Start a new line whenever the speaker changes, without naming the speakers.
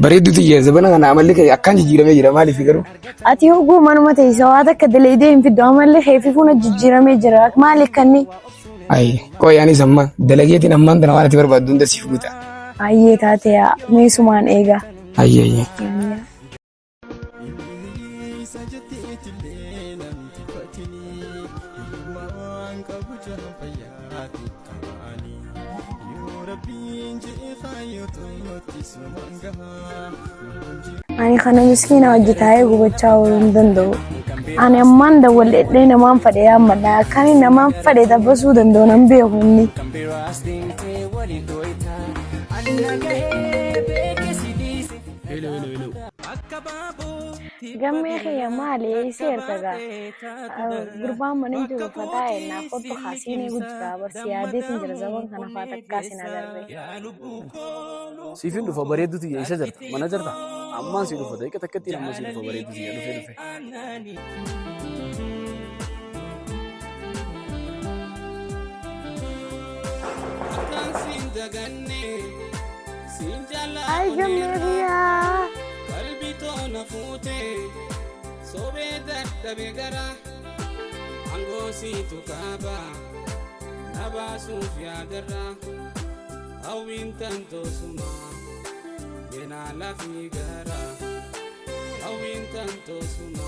Bareedduu xiyyeessa zabana kana amalli akkaan jijjiiramee jira maaliif garuu?
Ati hoguu manuma teessoo waan akka daleedee hin fiddu amallee heefi fuuna jijjiiramee jira maaliif kanni?
Ayi qoyaanis amma dalageetiin ammaan tana waan ati barbaaddu hunda siif guuta.
Ayyee taatee meesumaan eegaa.
Ayyee.
Ani kana miskiina hojjetaa'ee gubachaa ooluu hin danda'u. Ani ammaan dawwallee namaan fadhee hammadha. Akkan namaan fadhee tabbasuu danda'u nan beeku inni. Gammee kiyya maali seerta gaa gurbaan mana jiru fataa ennaa kottu haasiinii guddaa barsi yaadeetiin jira zaman kana faa takkaas hin agarre.
Siifin dhufa bareeddu tiyya isa jirta mana jirta ammaan si dhufa daqiiqa takkatti amma si dhufa bareeddu tiyya dhufe.
Ay gammee kiyyaa.
Nafute sobeda tabegara angosi tukaba nabasu fiagara awin tanto suma bena la figara awin tanto suma